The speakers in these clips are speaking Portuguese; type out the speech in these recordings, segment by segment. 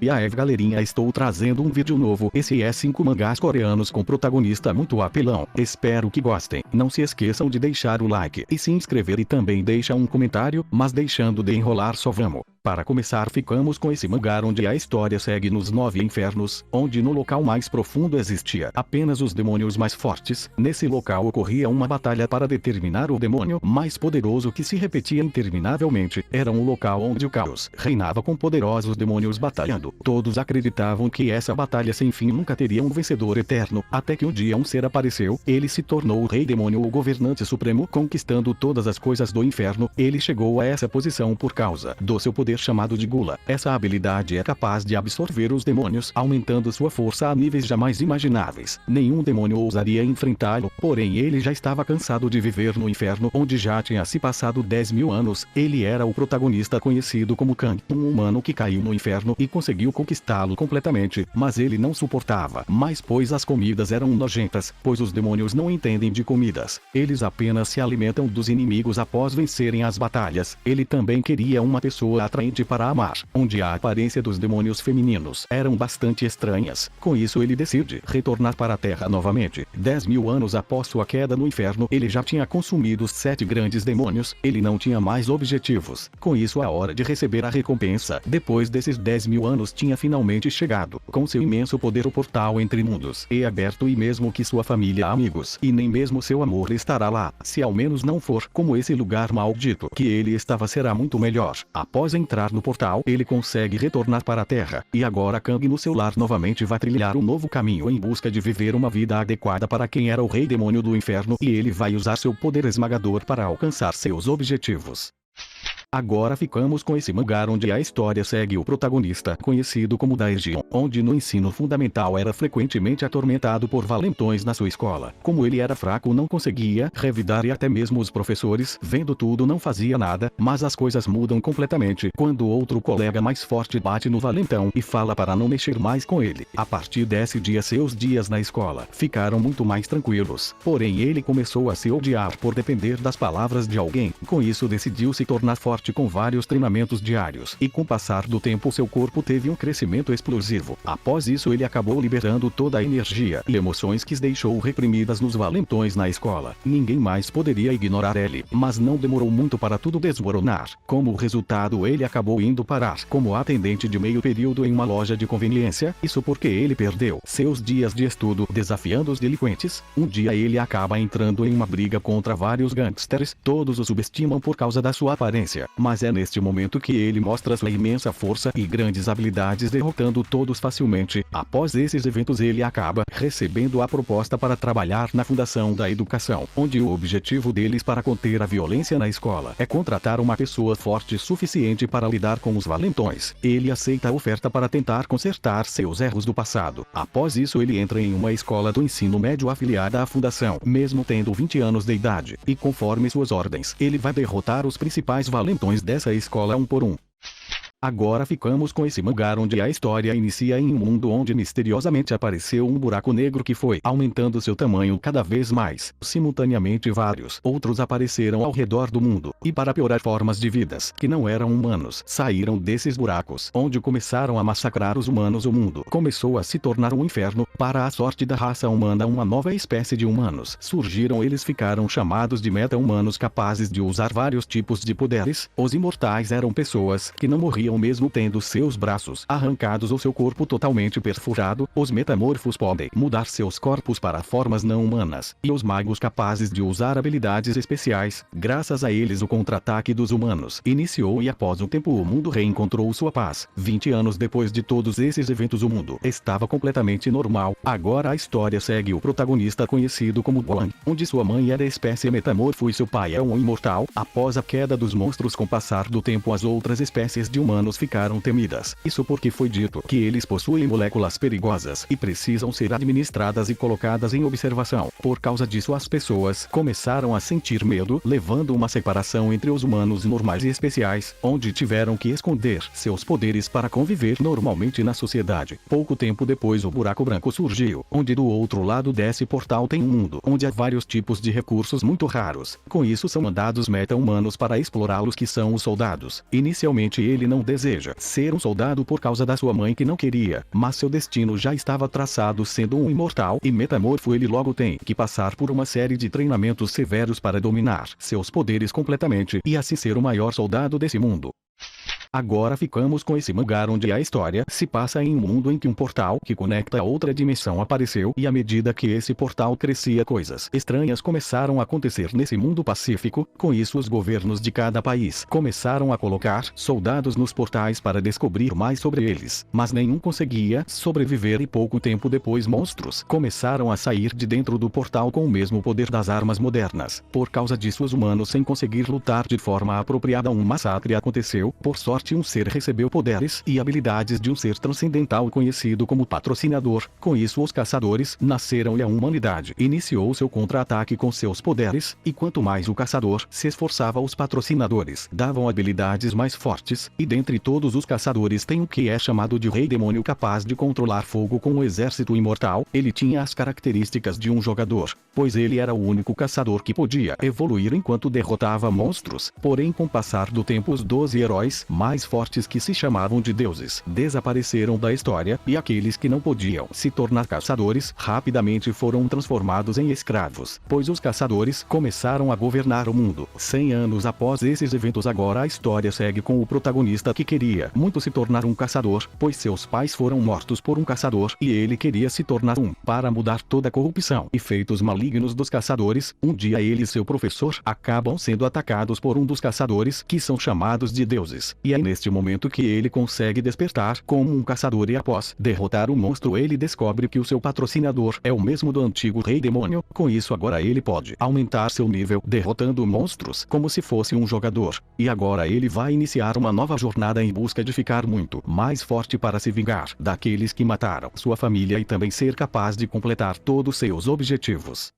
E aí galerinha, estou trazendo um vídeo novo. Esse é 5 mangás coreanos com protagonista muito apelão. Espero que gostem. Não se esqueçam de deixar o like e se inscrever e também deixa um comentário, mas deixando de enrolar só vamos. Para começar, ficamos com esse mangá onde a história segue nos 9 infernos, onde no local mais profundo existia apenas os demônios mais fortes. Nesse local ocorria uma batalha para determinar o demônio mais poderoso que se repetia interminavelmente. Era um local onde o caos reinava com poderosos demônios batalhando. Todos acreditavam que essa batalha sem fim nunca teria um vencedor eterno, até que um dia um ser apareceu. Ele se tornou o rei demônio, o governante supremo, conquistando todas as coisas do inferno. Ele chegou a essa posição por causa do seu poder chamado de Gula. Essa habilidade é capaz de absorver os demônios, aumentando sua força a níveis jamais imagináveis. Nenhum demônio ousaria enfrentá-lo, porém ele já estava cansado de viver no inferno, onde já tinha se passado 10.000 anos. Ele era o protagonista conhecido como Kang, um humano que caiu no inferno e conseguiu conquistá-lo completamente, mas ele não suportava mais, pois as comidas eram nojentas, pois os demônios não entendem de comidas. Eles apenas se alimentam dos inimigos após vencerem as batalhas. Ele também queria uma pessoa atraente para amar, onde a aparência dos demônios femininos eram bastante estranhas. Com isso ele decide retornar para a Terra novamente. 10.000 anos após sua queda no inferno, ele já tinha consumido 7 grandes demônios. Ele não tinha mais objetivos. Com isso a hora de receber a recompensa, depois desses 10.000 anos, tinha finalmente chegado. Com seu imenso poder, o portal entre mundos é aberto, e mesmo que sua família, amigos e nem mesmo seu amor estará lá, se ao menos não for como esse lugar maldito que ele estava, será muito melhor. Após entrar no portal, ele consegue retornar para a Terra, e agora Kang no seu lar novamente vai trilhar um novo caminho em busca de viver uma vida adequada para quem era o rei demônio do inferno, e ele vai usar seu poder esmagador para alcançar seus objetivos. Agora ficamos com esse mangá onde a história segue o protagonista conhecido como Daejeon, onde no ensino fundamental era frequentemente atormentado por valentões na sua escola. Como ele era fraco, não conseguia revidar, e até mesmo os professores, vendo tudo, não fazia nada. Mas as coisas mudam completamente quando outro colega mais forte bate no valentão e fala para não mexer mais com ele. A partir desse dia, seus dias na escola ficaram muito mais tranquilos. Porém ele começou a se odiar por depender das palavras de alguém. Com isso decidiu se tornar forte com vários treinamentos diários, e com o passar do tempo seu corpo teve um crescimento explosivo. Após isso ele acabou liberando toda a energia e emoções que deixou reprimidas nos valentões na escola. Ninguém mais poderia ignorar ele, mas não demorou muito para tudo desmoronar. Como resultado, ele acabou indo parar como atendente de meio período em uma loja de conveniência. Isso porque ele perdeu seus dias de estudo desafiando os delinquentes. Um dia ele acaba entrando em uma briga contra vários gangsters. Todos o subestimam por causa da sua aparência, mas é neste momento que ele mostra sua imensa força e grandes habilidades, derrotando todos facilmente. Após esses eventos ele acaba recebendo a proposta para trabalhar na Fundação da Educação, onde o objetivo deles para conter a violência na escola é contratar uma pessoa forte suficiente para lidar com os valentões. Ele aceita a oferta para tentar consertar seus erros do passado. Após isso ele entra em uma escola do ensino médio afiliada à fundação, mesmo tendo 20 anos de idade, e conforme suas ordens, ele vai derrotar os principais valentões dessa escola um por um. Agora ficamos com esse mangá onde a história inicia em um mundo onde misteriosamente apareceu um buraco negro que foi aumentando seu tamanho cada vez mais. Simultaneamente vários outros apareceram ao redor do mundo, e para piorar, formas de vidas que não eram humanos saíram desses buracos, onde começaram a massacrar os humanos. O mundo começou a se tornar um inferno. Para a sorte da raça humana, uma nova espécie de humanos surgiram. Eles ficaram chamados de meta-humanos, capazes de usar vários tipos de poderes. Os imortais eram pessoas que não morriam mesmo tendo seus braços arrancados ou seu corpo totalmente perfurado. Os metamorfos podem mudar seus corpos para formas não humanas, e os magos capazes de usar habilidades especiais. Graças a eles o contra-ataque dos humanos iniciou, e após um tempo o mundo reencontrou sua paz. 20 anos depois de todos esses eventos, o mundo estava completamente normal. Agora a história segue o protagonista conhecido como Guan, onde sua mãe era espécie metamorfo e seu pai é um imortal. Após a queda dos monstros, com o passar do tempo as outras espécies de humanos ficaram temidas. Isso porque foi dito que eles possuem moléculas perigosas e precisam ser administradas e colocadas em observação. Por causa disso as pessoas começaram a sentir medo, levando uma separação entre os humanos normais e especiais, onde tiveram que esconder seus poderes para conviver normalmente na sociedade. Pouco tempo depois o buraco branco surgiu, onde do outro lado desse portal tem um mundo onde há vários tipos de recursos muito raros. Com isso são mandados meta-humanos para explorá-los, que são os soldados. Inicialmente ele não deseja ser um soldado por causa da sua mãe que não queria, mas seu destino já estava traçado sendo um imortal e metamorfo ele logo tem que passar por uma série de treinamentos severos para dominar seus poderes completamente e assim ser o maior soldado desse mundo. Agora ficamos com esse mangá onde a história se passa em um mundo em que um portal que conecta a outra dimensão apareceu e à medida que esse portal crescia coisas estranhas começaram a acontecer nesse mundo pacífico, com isso os governos de cada país começaram a colocar soldados nos portais para descobrir mais sobre eles, mas nenhum conseguia sobreviver e pouco tempo depois monstros começaram a sair de dentro do portal com o mesmo poder das armas modernas. Por causa disso os humanos sem conseguir lutar de forma apropriada um massacre aconteceu, por sorte um ser recebeu poderes e habilidades de um ser transcendental conhecido como patrocinador. Com isso os caçadores nasceram e a humanidade iniciou seu contra-ataque com seus poderes, e quanto mais o caçador se esforçava os patrocinadores davam habilidades mais fortes, e dentre todos os caçadores tem o que é chamado de Rei Demônio capaz de controlar fogo com um exército imortal. Ele tinha as características de um jogador, pois ele era o único caçador que podia evoluir enquanto derrotava monstros. Porém com o passar do tempo os 12 heróis mais fortes que se chamavam de deuses desapareceram da história, e aqueles que não podiam se tornar caçadores rapidamente foram transformados em escravos, pois os caçadores começaram a governar o mundo. 100 anos após esses eventos agora a história segue com o protagonista que queria muito se tornar um caçador, pois seus pais foram mortos por um caçador e ele queria se tornar um, para mudar toda a corrupção e feitos malignos dos caçadores. Um dia ele e seu professor acabam sendo atacados por um dos caçadores que são chamados de deuses, e é neste momento que ele consegue despertar como um caçador e após derrotar o monstro ele descobre que o seu patrocinador é o mesmo do antigo Rei Demônio. Com isso agora ele pode aumentar seu nível derrotando monstros como se fosse um jogador, e agora ele vai iniciar uma nova jornada em busca de ficar muito mais forte para se vingar daqueles que mataram sua família e também ser capaz de completar todos seus objetivos.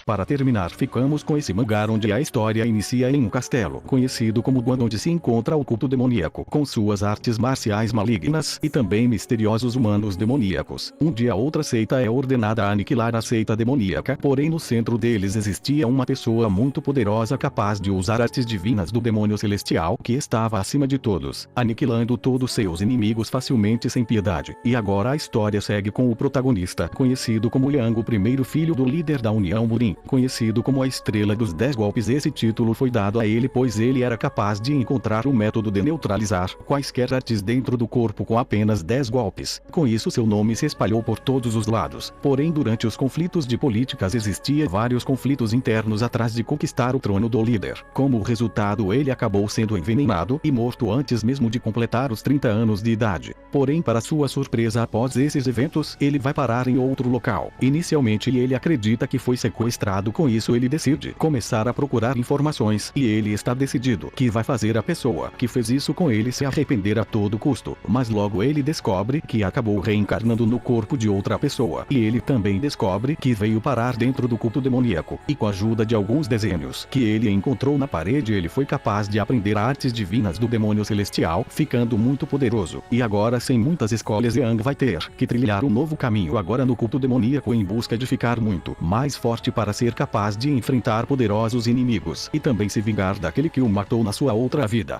Para terminar ficamos com esse mangá onde a história inicia em um castelo conhecido como Guan onde se encontra o culto demoníaco com suas artes marciais malignas e também misteriosos humanos demoníacos. Um dia outra seita é ordenada a aniquilar a seita demoníaca, porém no centro deles existia uma pessoa muito poderosa capaz de usar artes divinas do demônio celestial que estava acima de todos, aniquilando todos seus inimigos facilmente sem piedade. E agora a história segue com o protagonista conhecido como Liang, o primeiro filho do líder da União Burin, conhecido como a Estrela dos 10 Golpes. Esse título foi dado a ele pois ele era capaz de encontrar o método de neutralizar quaisquer artes dentro do corpo com apenas 10 golpes. Com isso seu nome se espalhou por todos os lados. Porém durante os conflitos de políticas existia vários conflitos internos atrás de conquistar o trono do líder. Como resultado ele acabou sendo envenenado e morto antes mesmo de completar os 30 anos de idade. Porém para sua surpresa após esses eventos ele vai parar em outro local. Inicialmente ele acredita que foi sequestrado. Com isso ele decide começar a procurar informações e ele está decidido que vai fazer a pessoa que fez isso com ele se arrepender a todo custo. Mas logo ele descobre que acabou reencarnando no corpo de outra pessoa e ele também descobre que veio parar dentro do culto demoníaco e com a ajuda de alguns desenhos que ele encontrou na parede ele foi capaz de aprender artes divinas do demônio celestial, ficando muito poderoso. E agora sem muitas escolhas Yang vai ter que trilhar um novo caminho agora no culto demoníaco em busca de ficar muito mais forte para ser capaz de enfrentar poderosos inimigos e também se vingar daquele que o matou na sua outra vida.